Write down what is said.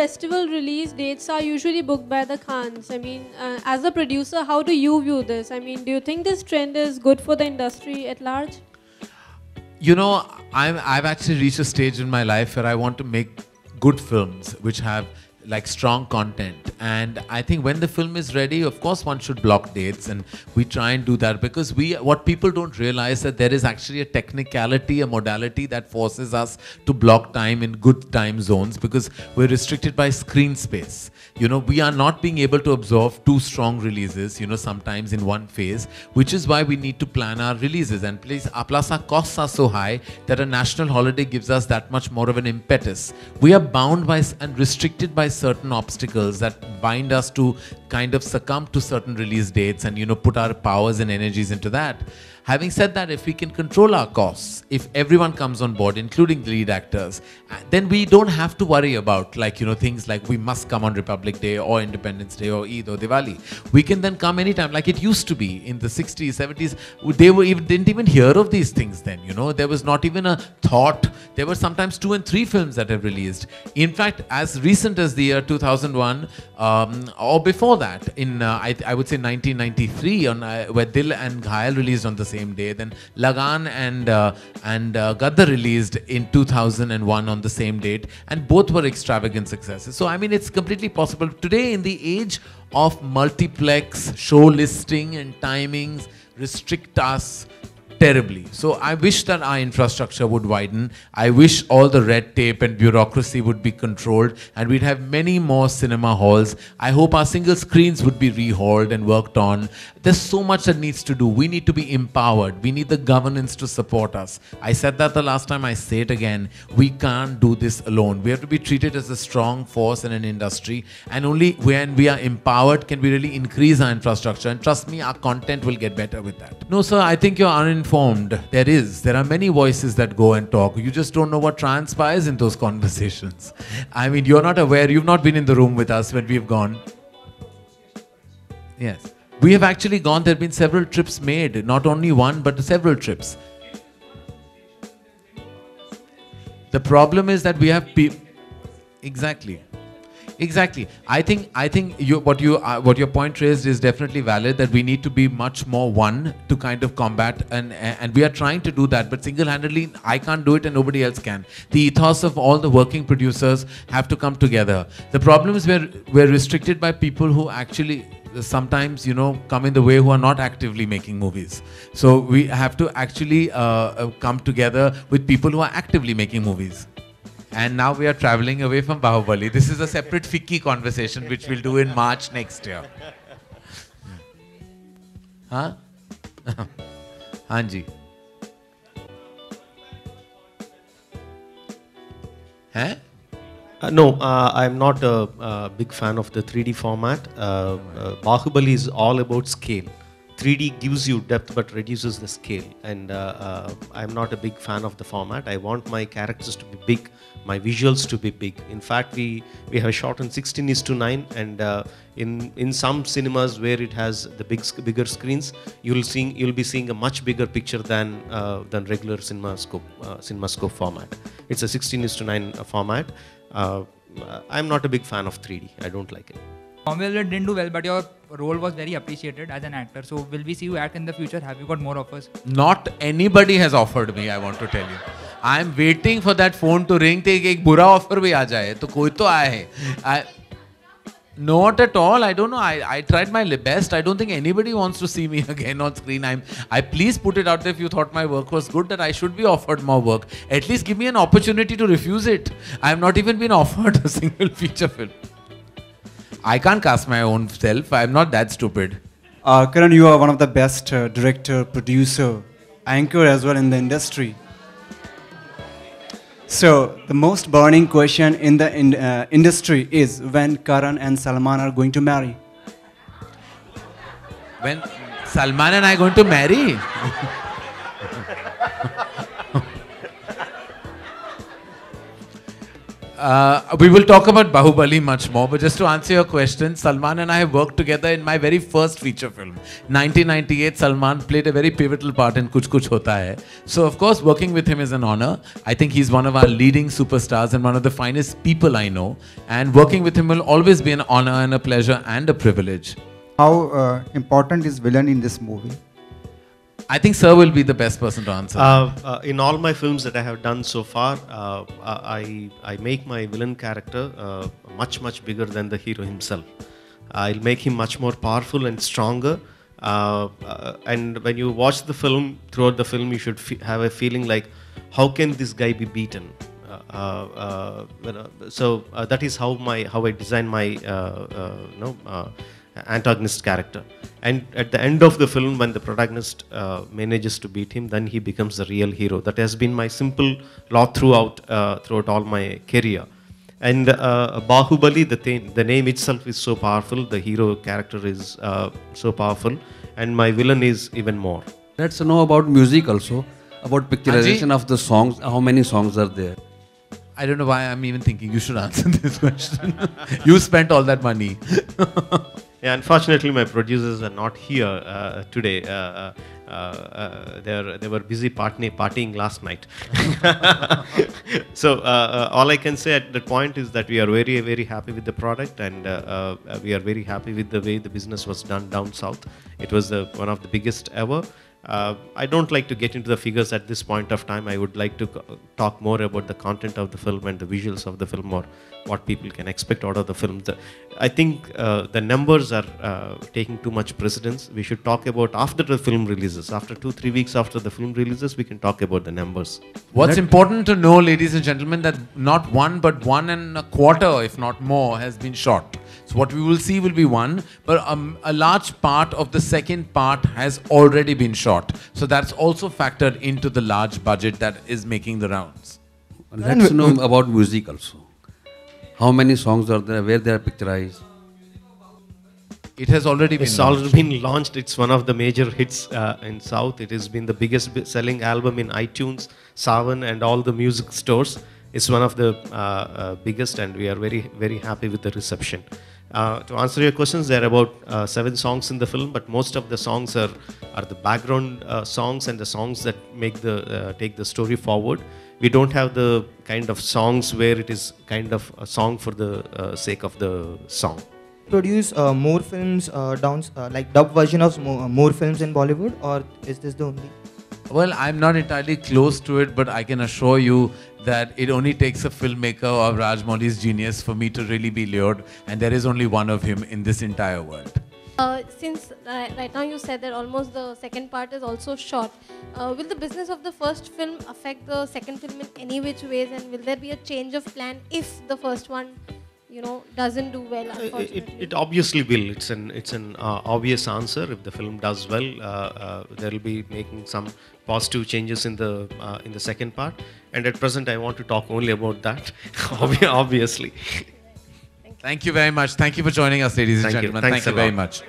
festival release dates are usually booked by the Khans. I mean, as a producer, how do you view this? I mean, do you think this trend is good for the industry at large? You know, I've actually reached a stage in my life where I want to make good films which have like strong content, and I think when the film is ready, of course one should block dates, and we try and do that, because what people don't realize that there is actually a technicality, a modality that forces us to block time in good time zones, because we're restricted by screen space. You know, we are not being able to absorb two strong releases, you know, sometimes in one phase, which is why we need to plan our releases. And plus our costs are so high that a national holiday gives us that much more of an impetus. We are bound by and restricted by certain obstacles that bind us to kind of succumb to certain release dates and, you know, put our powers and energies into that. Having said that, if we can control our costs, if everyone comes on board, including the lead actors, then we don't have to worry about, like, you know, things like we must come on Republic Day or Independence Day or Eid or Diwali. We can then come anytime, like it used to be in the 60s, 70s. They didn't even hear of these things then, you know. There was not even a thought. There were sometimes 2 and 3 films that have released. In fact, as recent as the year 2001, or before that, in I would say 1993, where Dil and Ghayal released on the same day. Then Lagan and Gadar released in 2001 on the same date, and both were extravagant successes. So I mean, it's completely possible today, in the age of multiplex show listing and timings restrict us terribly. So I wish that our infrastructure would widen. I wish all the red tape and bureaucracy would be controlled, and we'd have many more cinema halls. I hope our single screens would be rehauled and worked on. There's so much that needs to do. We need to be empowered. We need the governance to support us. I said that the last time, I say it again. We can't do this alone. We have to be treated as a strong force in an industry, and only when we are empowered can we really increase our infrastructure. And trust me, our content will get better with that. No, sir, I think you're uninformed. There are many voices that go and talk. You just don't know what transpires in those conversations. I mean, you're not aware. You've not been in the room with us when we've gone. Yes. We have actually gone. There have been several trips made. Not only one, but several trips. The problem is that we have people. Exactly. Exactly. I think what your point raised is definitely valid, that we need to be much more one to kind of combat, and we are trying to do that, but single-handedly I can't do it and nobody else can. The ethos of all the working producers have to come together. The problem is we're restricted by people who actually sometimes, you know, come in the way, who are not actively making movies. So we have to actually come together with people who are actively making movies. And now we are traveling away from Bahubali. This is a separate FICCI conversation which we'll do in March next year. Huh? Hanji. Huh? No, I'm not a big fan of the 3D format. Bahubali is all about scale. 3D gives you depth but reduces the scale, and I'm not a big fan of the format. I want my characters to be big, my visuals to be big. In fact, we have shot on 16:9, and in some cinemas where it has the bigger screens, you'll be seeing a much bigger picture than regular CinemaScope format. It's a 16:9 format. I'm not a big fan of 3D. I don't like it. Well, it didn't do well, but your role was very appreciated as an actor. So will we see you act in the future? Have you got more offers? Not anybody has offered me, I want to tell you. I'm waiting for that phone to ring. एक बुरा offer भी आ जाए तो कोई तो आए है. Not at all. I don't know. I tried my best. I don't think anybody wants to see me again on screen. I please put it out there, if you thought my work was good, that I should be offered more work. At least give me an opportunity to refuse it. I have not even been offered a single feature film. I can't cast my own self. I'm not that stupid. Karan, you are one of the best director, producer, anchor as well in the industry. So the most burning question in the industry is when Karan and Salman are going to marry. When Salman and I are going to marry? We will talk about Bahubali much more, but just to answer your question, Salman and I have worked together in my very first feature film. 1998, Salman played a very pivotal part in Kuch Kuch Hota Hai. So, of course, working with him is an honor. I think he's one of our leading superstars and one of the finest people I know. And working with him will always be an honor and a pleasure and a privilege. How important is villain in this movie? I think Sir will be the best person to answer. In all my films that I have done so far, I make my villain character much bigger than the hero himself. I'll make him much more powerful and stronger. And when you watch the film, throughout the film, you should have a feeling like, how can this guy be beaten? So that is how I design my antagonist character. And at the end of the film, when the protagonist manages to beat him, then he becomes the real hero. That has been my simple law throughout all my career. And Bahubali, the name itself is so powerful. The hero character is so powerful, and my villain is even more. Let's know about music also, about picturization of the songs. How many songs are there? I don't know why I'm even thinking you should answer this question. You spent all that money. Yeah, unfortunately, my producers are not here today. They were busy partying last night. So all I can say at that point is that we are very happy with the product, and we are very happy with the way the business was done down south. It was one of the biggest ever. I don't like to get into the figures at this point of time. I would like to talk more about the content of the film and the visuals of the film, or what people can expect out of the film. I think the numbers are taking too much precedence. We should talk about after the film releases. After 2-3 weeks after the film releases, we can talk about the numbers. What's important to know, ladies and gentlemen, that not one but 1.25, if not more, has been shot. So what we will see will be one, but a large part of the second part has already been shot. So that's also factored into the large budget that is making the rounds. Let's know about music also. How many songs are there? Where they are picturized? It has already been It's launched. already been launched. It's one of the major hits in South. It has been the biggest selling album in iTunes, Savan, and all the music stores. It's one of the biggest, and we are very happy with the reception. To answer your questions, there are about 7 songs in the film, but most of the songs are the background songs and the songs that make take the story forward. We don't have the kind of songs where it is kind of a song for the sake of the song. Produce more films, like dub version of more films in Bollywood, or is this the only? Well, I'm not entirely close to it, but I can assure you that it only takes a filmmaker of Rajmouli's genius for me to really be lured, and there is only one of him in this entire world. Since right now you said that almost the second part is also shot, will the business of the first film affect the second film in any which ways, and will there be a change of plan if the first one, doesn't do well? Unfortunately, It obviously will. It's an obvious answer. If the film does well, there will be making some positive changes in the second part. And at present, I want to talk only about that. Obviously. Thank you very much. Thank you for joining us, ladies and Thank you. gentlemen. Thanks Thank you a very lot. much.